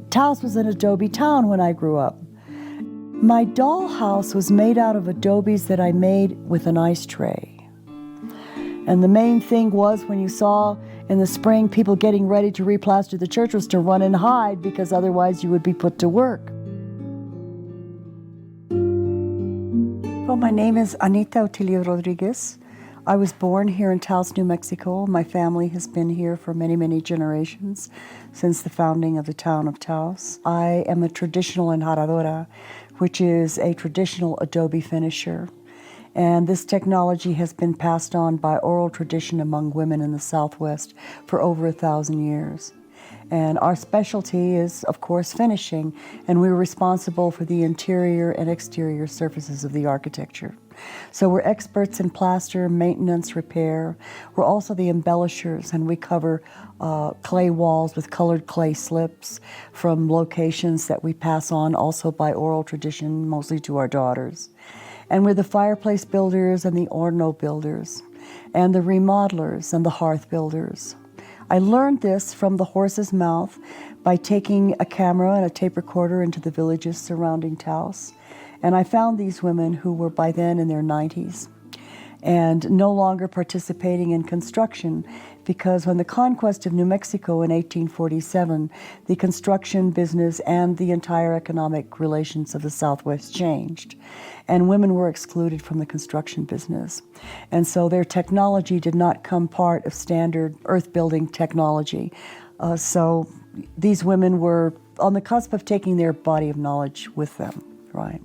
Taos was an Adobe town when I grew up. My dollhouse was made out of Adobes that I made with an ice tray. And the main thing was, when you saw in the spring people getting ready to replaster the church, was to run and hide, because otherwise you would be put to work. Well, my name is Anita Otilia Rodriguez. I was born here in Taos, New Mexico. My family has been here for many, many generations, since the founding of the town of Taos. I am a traditional enjarradora, which is a traditional Adobe finisher. And this technology has been passed on by oral tradition among women in the Southwest for over 1,000 years. And our specialty is, of course, finishing, and we're responsible for the interior and exterior surfaces of the architecture. So we're experts in plaster, maintenance, repair. We're also the embellishers, and we cover clay walls with colored clay slips from locations that we pass on also by oral tradition, mostly to our daughters. And we're the fireplace builders and the orno builders and the remodelers and the hearth builders. I learned this from the horse's mouth by taking a camera and a tape recorder into the villages surrounding Taos. And I found these women who were by then in their 90s and no longer participating in construction, because when the conquest of New Mexico in 1847, the construction business and the entire economic relations of the Southwest changed, and women were excluded from the construction business. And so their technology did not come part of standard earth-building technology. So these women were on the cusp of taking their body of knowledge with them, right?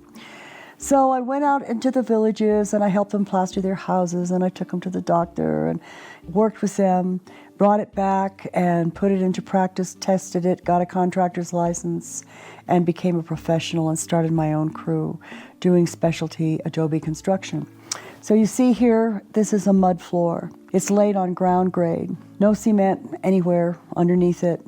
So I went out into the villages and I helped them plaster their houses, and I took them to the doctor and worked with them, brought it back and put it into practice, tested it, got a contractor's license, and became a professional and started my own crew doing specialty Adobe construction. So you see here, this is a mud floor. It's laid on ground grade, no cement anywhere underneath it.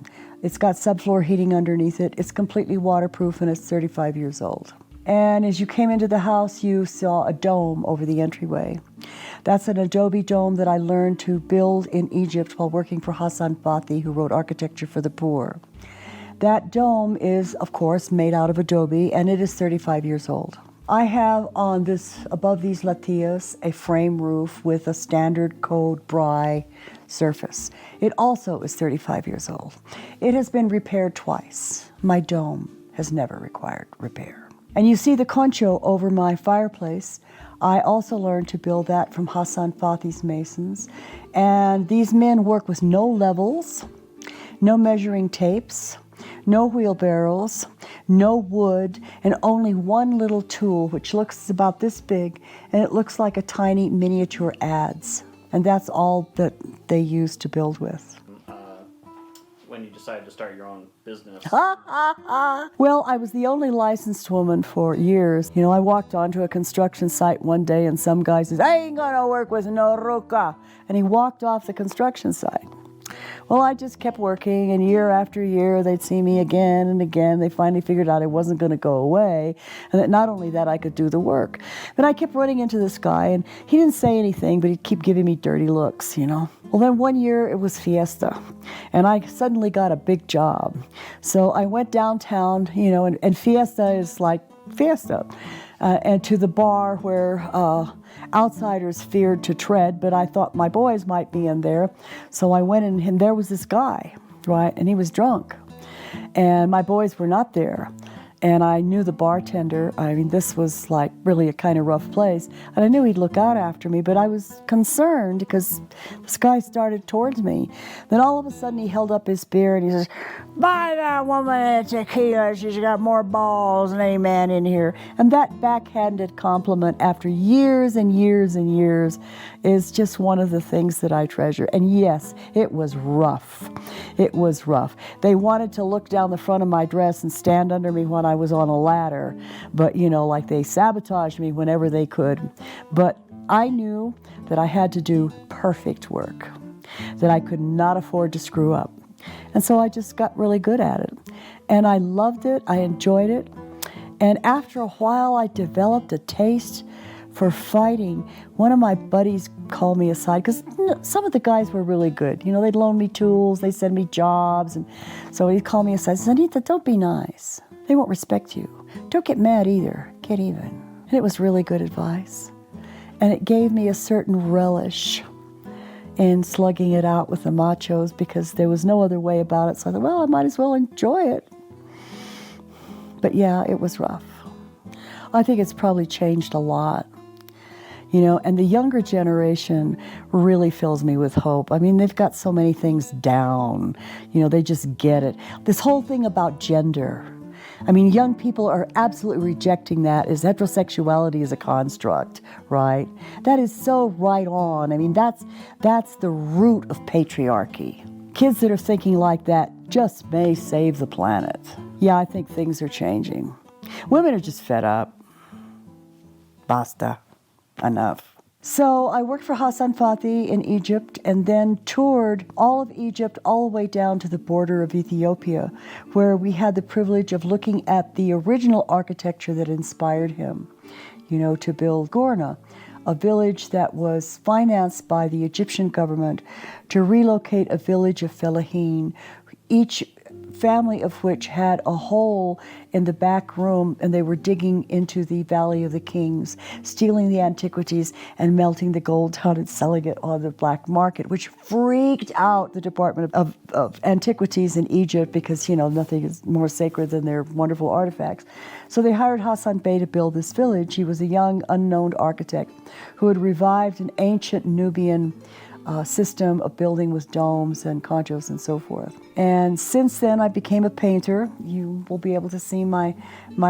It's got subfloor heating underneath it. It's completely waterproof, and it's 35 years old. And as you came into the house, you saw a dome over the entryway. That's an Adobe dome that I learned to build in Egypt while working for Hassan Fathi, who wrote Architecture for the Poor. That dome is, of course, made out of Adobe, and it is 35 years old. I have on this, above these latillas, a frame roof with a standard code Bry surface. It also is 35 years old. It has been repaired twice. My dome has never required repair. And you see the concho over my fireplace. I also learned to build that from Hassan Fathi's masons. And these men work with no levels, no measuring tapes, no wheelbarrows, no wood, and only one little tool, which looks about this big, and it looks like a tiny miniature adze. And that's all that they use to build with. When you decided to start your own business? Well, I was the only licensed woman for years. You know, I walked onto a construction site one day and some guy says, "I ain't gonna work with no ruca." And he walked off the construction site. Well, I just kept working, and year after year, they'd see me again and again. They finally figured out I wasn't going to go away, and that not only that, I could do the work. But I kept running into this guy, and he didn't say anything, but he'd keep giving me dirty looks, you know. Well, then one year, it was Fiesta, and I suddenly got a big job. So I went downtown, you know, and Fiesta is like Fiesta, and to the bar where outsiders feared to tread, but I thought my boys might be in there. So I went in, and there was this guy, right, and he was drunk. And my boys were not there. And I knew the bartender. I mean, this was like really a kind of rough place. And I knew he'd look out after me, but I was concerned because this guy started towards me. Then all of a sudden he held up his beer and he says, "Buy that woman a tequila. She's got more balls than any man in here." And that backhanded compliment after years and years and years is just one of the things that I treasure. And yes, it was rough. It was rough. They wanted to look down the front of my dress and stand under me when I was on a ladder, but you know, like they sabotaged me whenever they could. But I knew that I had to do perfect work, that I could not afford to screw up. And so I just got really good at it. And I loved it, I enjoyed it. And after a while, I developed a taste for fighting. One of my buddies called me aside because some of the guys were really good. You know, they'd loan me tools, they'd send me jobs, and so he'd call me aside and said, Anita, don't be nice. They won't respect you. Don't get mad either. Get even. And it was really good advice. And it gave me a certain relish in slugging it out with the machos because there was no other way about it. So I thought, well, I might as well enjoy it. But yeah, it was rough. I think it's probably changed a lot. You know, and the younger generation really fills me with hope. I mean, they've got so many things down. You know, they just get it. This whole thing about gender. I mean, young people are absolutely rejecting that as heterosexuality is a construct, right? That is so right on. I mean, that's the root of patriarchy. Kids that are thinking like that just may save the planet. Yeah, I think things are changing. Women are just fed up. Basta. Enough. So I worked for Hassan Fathy in Egypt and then toured all of Egypt all the way down to the border of Ethiopia, where we had the privilege of looking at the original architecture that inspired him, you know, to build Gorna, a village that was financed by the Egyptian government to relocate a village of fellahin, each family of which had a hole in the back room, and they were digging into the Valley of the Kings, stealing the antiquities and melting the gold down and selling it on the black market, which freaked out the Department of Antiquities in Egypt because, you know, nothing is more sacred than their wonderful artifacts. So they hired Hassan Bey to build this village. He was a young, unknown architect who had revived an ancient Nubian system of building with domes and conchos and so forth. And since then, I became a painter. You will be able to see my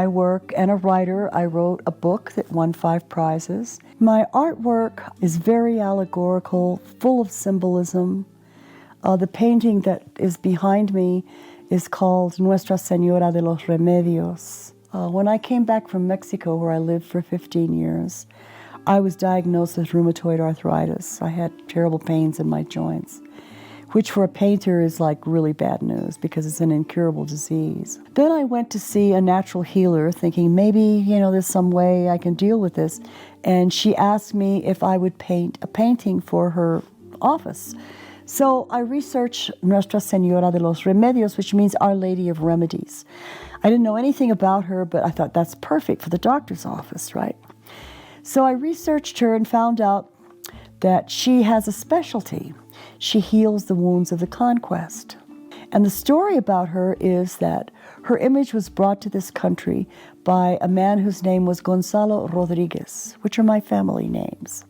work, and a writer. I wrote a book that won 5 prizes. My artwork is very allegorical, full of symbolism. The painting that is behind me is called Nuestra Señora de los Remedios. When I came back from Mexico, where I lived for 15 years, I was diagnosed with rheumatoid arthritis. I had terrible pains in my joints, which for a painter is like really bad news because it's an incurable disease. Then I went to see a natural healer thinking maybe, you know, there's some way I can deal with this. And she asked me if I would paint a painting for her office. So I researched Nuestra Señora de los Remedios, which means Our Lady of Remedies. I didn't know anything about her, but I thought that's perfect for the doctor's office, right? So I researched her and found out that she has a specialty. She heals the wounds of the conquest. And the story about her is that her image was brought to this country by a man whose name was Gonzalo Rodriguez, which are my family names.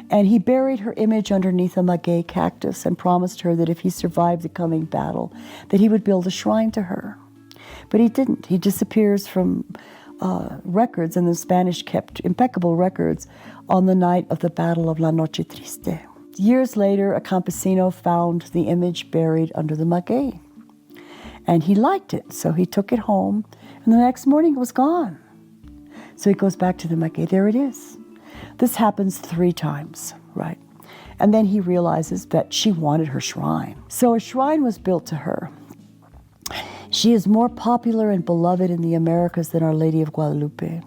And he buried her image underneath a maguey cactus and promised her that if he survived the coming battle, that he would build a shrine to her. But he didn't. He disappears from records, and the Spanish kept impeccable records on the night of the Battle of La Noche Triste. Years later, a campesino found the image buried under the maguey, and he liked it, so he took it home, and the next morning it was gone. So he goes back to the maguey. There it is. This happens 3 times, right? And then he realizes that she wanted her shrine. So a shrine was built to her. She is more popular and beloved in the Americas than Our Lady of Guadalupe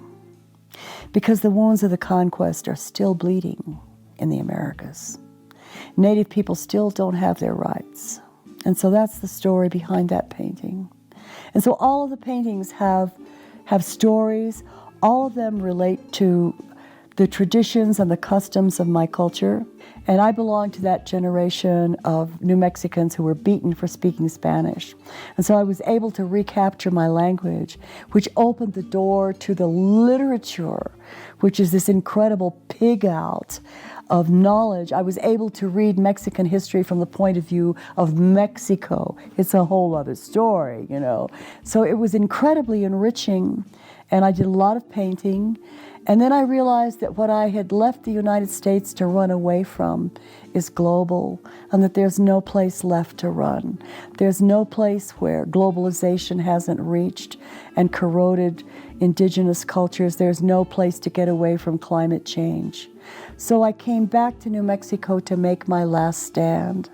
because the wounds of the conquest are still bleeding in the Americas. Native people still don't have their rights. And so that's the story behind that painting. And so all of the paintings have stories. All of them relate to the traditions and the customs of my culture. And I belong to that generation of New Mexicans who were beaten for speaking Spanish. And so I was able to recapture my language, which opened the door to the literature, which is this incredible pig out of knowledge. I was able to read Mexican history from the point of view of Mexico. It's a whole other story, you know. So it was incredibly enriching, and I did a lot of painting. And then I realized that what I had left the United States to run away from is global, and that there's no place left to run. There's no place where globalization hasn't reached and corroded indigenous cultures. There's no place to get away from climate change. So I came back to New Mexico to make my last stand.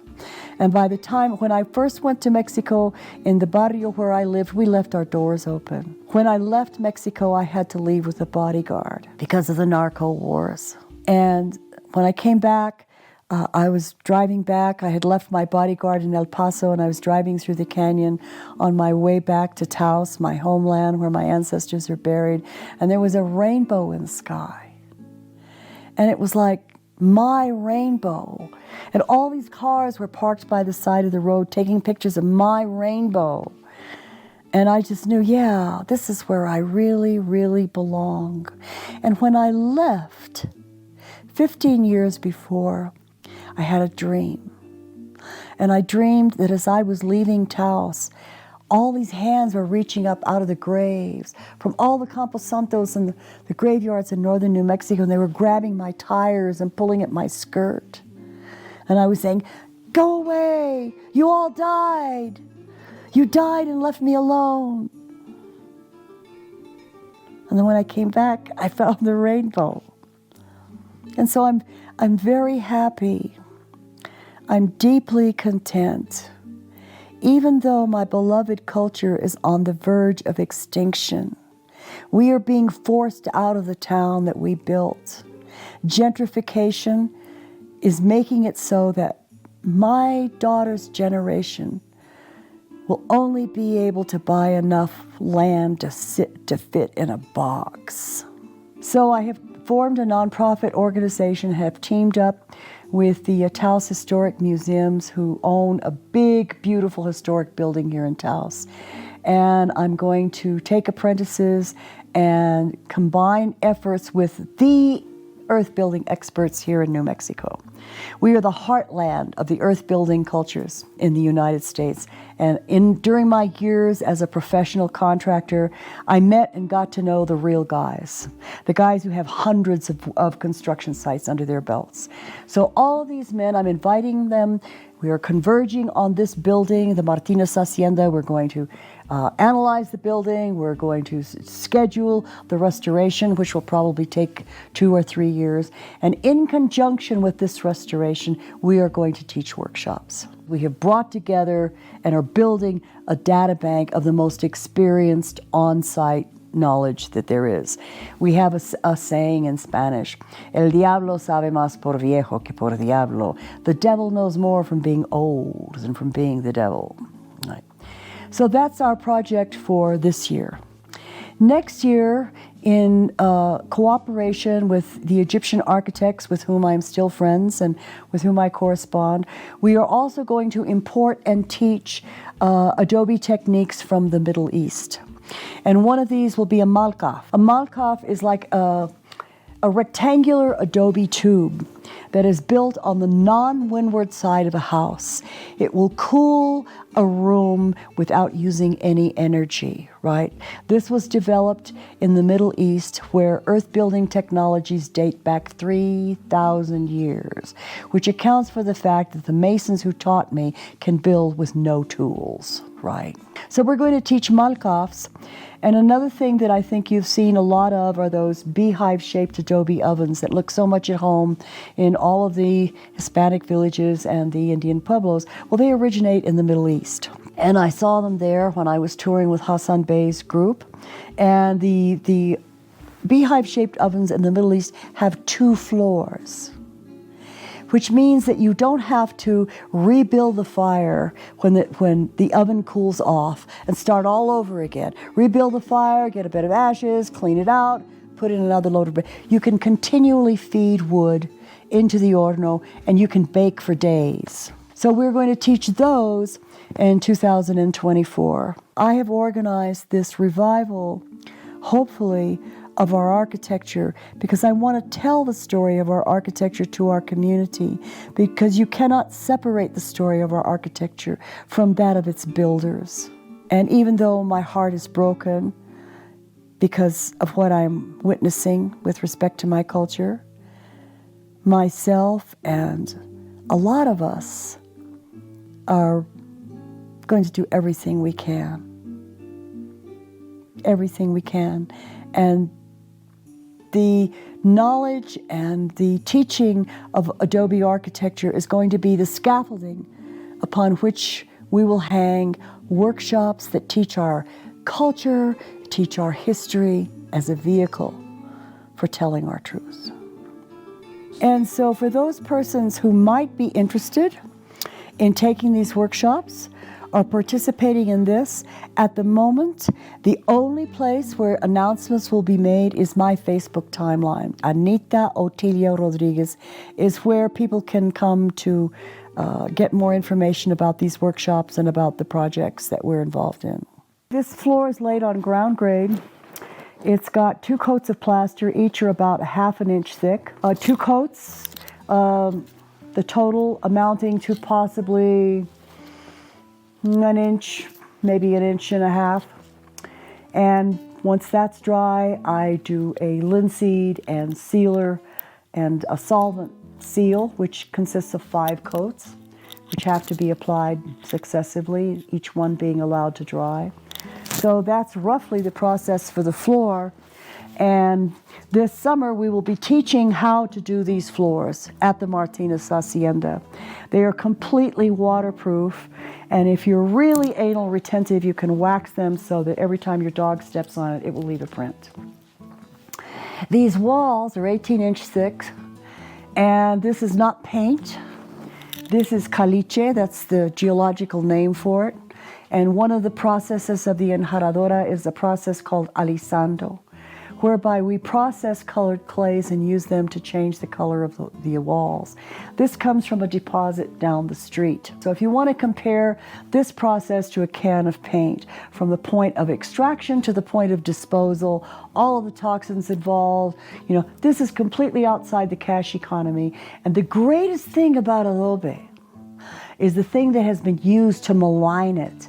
And by the time, when I first went to Mexico, in the barrio where I lived, we left our doors open. When I left Mexico, I had to leave with a bodyguard because of the narco wars. And when I came back, I was driving back. I had left my bodyguard in El Paso, and I was driving through the canyon on my way back to Taos, my homeland, where my ancestors are buried. And there was a rainbow in the sky. And it was like my rainbow. And all these cars were parked by the side of the road taking pictures of my rainbow. And I just knew, yeah, this is where I really, really belong. And when I left, 15 years before, I had a dream. And I dreamed that as I was leaving Taos, all these hands were reaching up out of the graves from all the Campos Santos and the graveyards in northern New Mexico, and they were grabbing my tires and pulling at my skirt. And I was saying, go away, you all died. You died and left me alone. And then when I came back, I found the rainbow. And so I'm very happy. I'm deeply content. Even though my beloved culture is on the verge of extinction, we are being forced out of the town that we built. Gentrification is making it so that my daughter's generation will only be able to buy enough land to fit in a box. So I have formed a nonprofit organization, have teamed up with the Taos Historic Museums, who own a big, beautiful historic building here in Taos. And I'm going to take apprentices and combine efforts with the earth building experts here in New Mexico. We are the heartland of the earth building cultures in the United States. And during my years as a professional contractor, I met and got to know the real guys, the guys who have hundreds of construction sites under their belts. So all of these men, I'm inviting them. We are converging on this building, the Martinez Hacienda. We're going to analyze the building. We're going to schedule the restoration, which will probably take 2 or 3 years. And in conjunction with this restoration, we are going to teach workshops. We have brought together and are building a data bank of the most experienced on-site knowledge that there is. We have a saying in Spanish, El diablo sabe más por viejo que por diablo. The devil knows more from being old than from being the devil. Right. So that's our project for this year. Next year, in cooperation with the Egyptian architects with whom I'm still friends and with whom I correspond, we are also going to import and teach Adobe techniques from the Middle East. And one of these will be a malkaf. A malkaf is like a rectangular Adobe tube that is built on the non-windward side of a house. It will cool a room without using any energy, right? This was developed in the Middle East, where earth-building technologies date back 3,000 years, which accounts for the fact that the masons who taught me can build with no tools, right? So we're going to teach malkafs. And another thing that I think you've seen a lot of are those beehive-shaped adobe ovens that look so much at home in all of the Hispanic villages and the Indian pueblos. Well, they originate in the Middle East. And I saw them there when I was touring with Hassan Bey's group. And the beehive-shaped ovens in the Middle East have 2 floors, which means that you don't have to rebuild the fire when the oven cools off and start all over again. Rebuild the fire, get a bit of ashes, clean it out, put in another load of bread. You can continually feed wood into the horno, and you can bake for days. So we're going to teach those in 2024. I have organized this revival, hopefully, of our architecture, because I want to tell the story of our architecture to our community, because you cannot separate the story of our architecture from that of its builders. And even though my heart is broken because of what I'm witnessing with respect to my culture, myself and a lot of us are going to do everything we can. Everything we can. And the knowledge and the teaching of Adobe architecture is going to be the scaffolding upon which we will hang workshops that teach our culture, teach our history as a vehicle for telling our truth. And so for those persons who might be interested in taking these workshops or participating in this, at the moment, the only place where announcements will be made is my Facebook timeline. Anita Otilia Rodriguez is where people can come to get more information about these workshops and about the projects that we're involved in. This floor is laid on ground grade. It's got 2 coats of plaster, each are about 1/2 inch thick. 2 coats, the total amounting to possibly 1 inch, maybe 1.5 inches. And once that's dry, I do a linseed and sealer and a solvent seal, which consists of 5 coats, which have to be applied successively, each one being allowed to dry. So that's roughly the process for the floor. And this summer we will be teaching how to do these floors at the Martinez Hacienda. They are completely waterproof, and if you're really anal retentive, you can wax them so that every time your dog steps on it, it will leave a print. These walls are 18-inch thick, and this is not paint. This is caliche, that's the geological name for it. And one of the processes of the enjarradora is a process called alisando, whereby we process colored clays and use them to change the color of the walls. This comes from a deposit down the street. So if you want to compare this process to a can of paint, from the point of extraction to the point of disposal, all of the toxins involved, this is completely outside the cash economy. And the greatest thing about Adobe is the thing that has been used to malign it.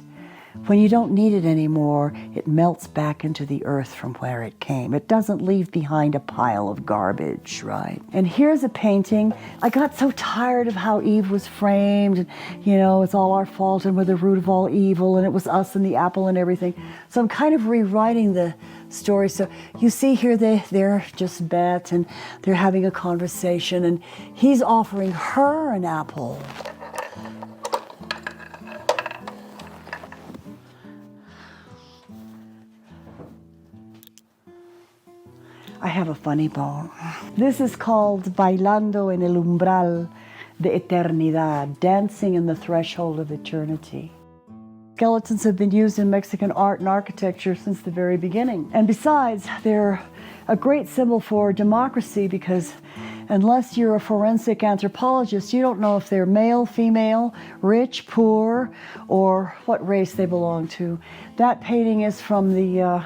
When you don't need it anymore, it melts back into the earth from where it came. It doesn't leave behind a pile of garbage, right? And here's a painting. I got so tired of how Eve was framed, and, it's all our fault and we're the root of all evil, and it was us and the apple and everything. So I'm kind of rewriting the story. So you see here, they're just met and they're having a conversation, and he's offering her an apple. I have a funny bone. This is called Bailando en el umbral de eternidad, dancing in the threshold of eternity. Skeletons have been used in Mexican art and architecture since the very beginning. And besides, they're a great symbol for democracy, because unless you're a forensic anthropologist, you don't know if they're male, female, rich, poor, or what race they belong to. That painting is from the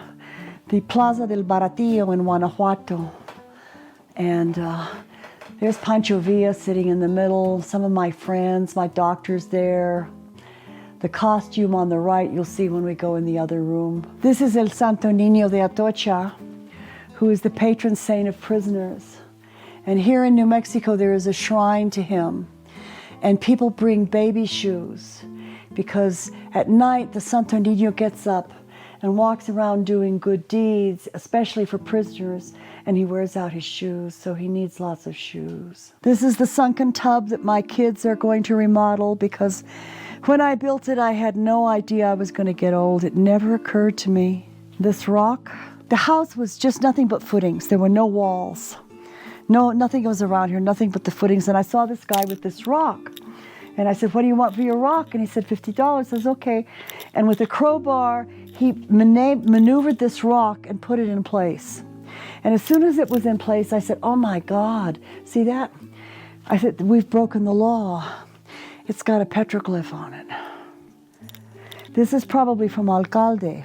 Plaza del Baratillo in Guanajuato. And there's Pancho Villa sitting in the middle, some of my friends, my doctor's there. The costume on the right you'll see when we go in the other room. This is El Santo Niño de Atocha, who is the patron saint of prisoners. And here in New Mexico there is a shrine to him. And people bring baby shoes, because at night the Santo Niño gets up and walks around doing good deeds, especially for prisoners, and he wears out his shoes, so he needs lots of shoes. This is the sunken tub that my kids are going to remodel, because when I built it, I had no idea I was going to get old. It never occurred to me. This rock, the house was just nothing but footings. There were no walls. No, nothing was around here, nothing but the footings. And I saw this guy with this rock. And I said, "What do you want for your rock?" And he said, $50. I says, "Okay." And with a crowbar, he maneuvered this rock and put it in place. And as soon as it was in place, I said, "Oh my God, see that?" I said, "We've broken the law. It's got a petroglyph on it." This is probably from Alcalde,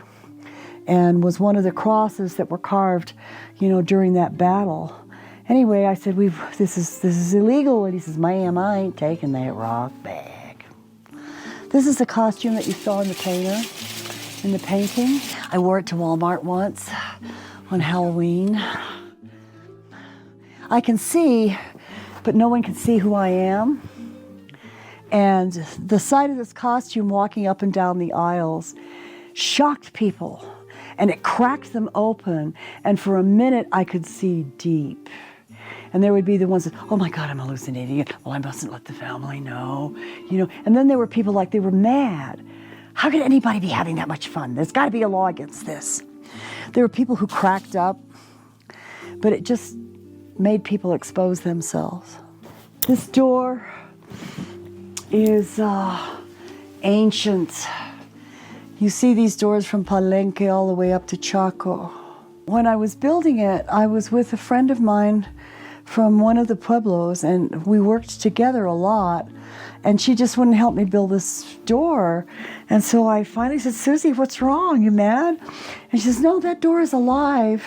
and was one of the crosses that were carved, during that battle. Anyway, I said, this is illegal. And he says, "Ma'am, I ain't taking that rock back." This is the costume that you saw in the painting. I wore it to Walmart once on Halloween. I can see, but no one can see who I am. And the sight of this costume walking up and down the aisles shocked people, and it cracked them open. And for a minute, I could see deep. And there would be the ones that, oh my God, I'm hallucinating. Well, I mustn't let the family know, And then there were people like, they were mad. How could anybody be having that much fun? There's got to be a law against this. There were people who cracked up, but it just made people expose themselves. This door is ancient. You see these doors from Palenque all the way up to Chaco. When I was building it, I was with a friend of mine from one of the pueblos, and we worked together a lot, and she just wouldn't help me build this door. And so I finally said, Susie, what's wrong? You mad? And she says, no, that door is alive.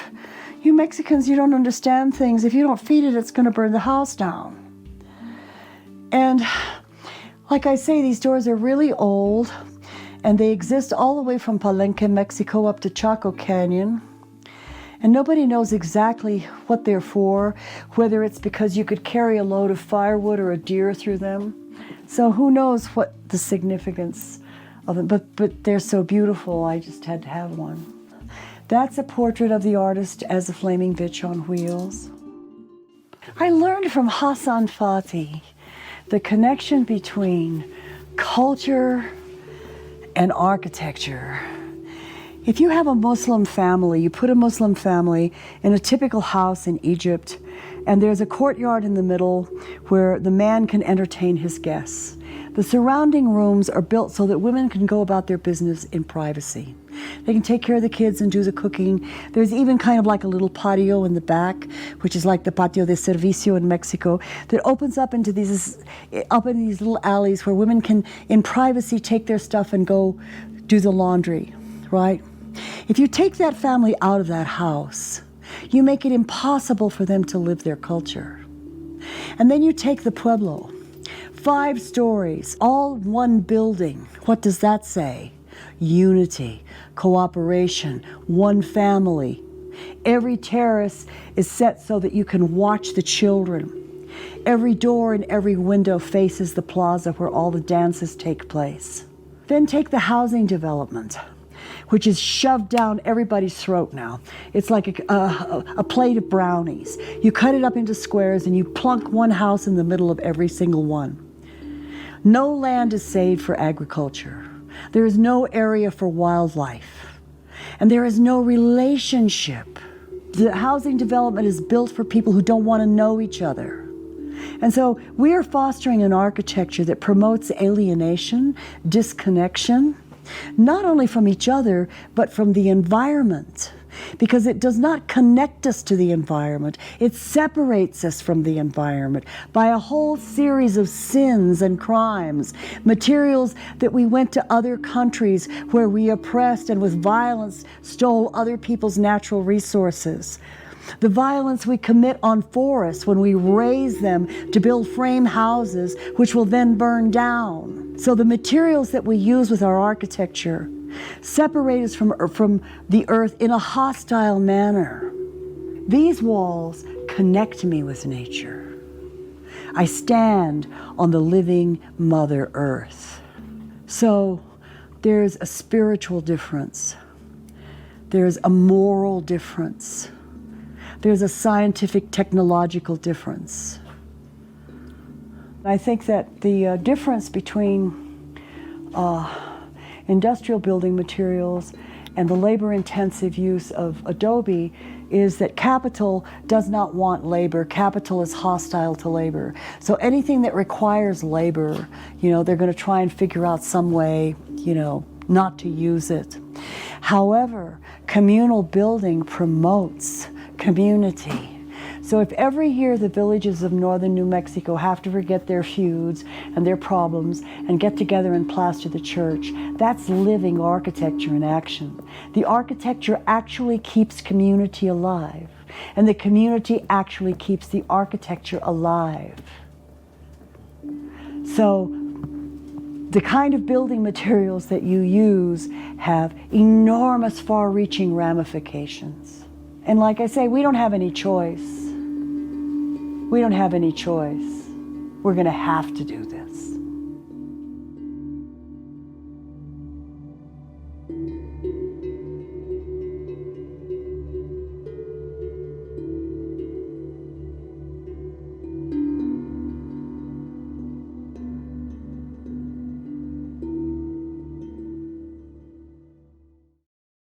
You Mexicans, you don't understand things. If you don't feed it, it's going to burn the house down. And like I say, these doors are really old, and they exist all the way from Palenque, Mexico, up to Chaco Canyon. And nobody knows exactly what they're for, whether it's because you could carry a load of firewood or a deer through them. So who knows what the significance of them, but they're so beautiful, I just had to have one. That's a portrait of the artist as a flaming bitch on wheels. I learned from Hassan Fatih the connection between culture and architecture. If you have a Muslim family, you put a Muslim family in a typical house in Egypt, and there's a courtyard in the middle where the man can entertain his guests. The surrounding rooms are built so that women can go about their business in privacy. They can take care of the kids and do the cooking. There's even kind of like a little patio in the back, which is like the patio de servicio in Mexico, that opens up into these little alleys where women can, in privacy, take their stuff and go do the laundry, right? If you take that family out of that house, you make it impossible for them to live their culture. And then you take the pueblo, 5 stories, all one building. What does that say? Unity, cooperation, one family. Every terrace is set so that you can watch the children. Every door and every window faces the plaza where all the dances take place. Then take the housing development, which is shoved down everybody's throat now. It's like a plate of brownies. You cut it up into squares and you plunk one house in the middle of every single one. No land is saved for agriculture. There is no area for wildlife. And there is no relationship. The housing development is built for people who don't want to know each other. And so we are fostering an architecture that promotes alienation, disconnection, not only from each other, but from the environment. Because it does not connect us to the environment. It separates us from the environment by a whole series of sins and crimes, materials that we went to other countries where we oppressed and with violence stole other people's natural resources. The violence we commit on forests when we raze them to build frame houses, which will then burn down. So the materials that we use with our architecture separate us from the earth in a hostile manner. These walls connect me with nature. I stand on the living Mother Earth. So there's a spiritual difference. There's a moral difference. There's a scientific, technological difference. I think that the difference between industrial building materials and the labor-intensive use of Adobe is that capital does not want labor. Capital is hostile to labor. So anything that requires labor, they're going to try and figure out some way, not to use it. However, communal building promotes community. So if every year the villages of northern New Mexico have to forget their feuds and their problems and get together and plaster the church, that's living architecture in action. The architecture actually keeps community alive, and the community actually keeps the architecture alive. So the kind of building materials that you use have enormous far-reaching ramifications. And like I say, we don't have any choice. We don't have any choice. We're going to have to do this.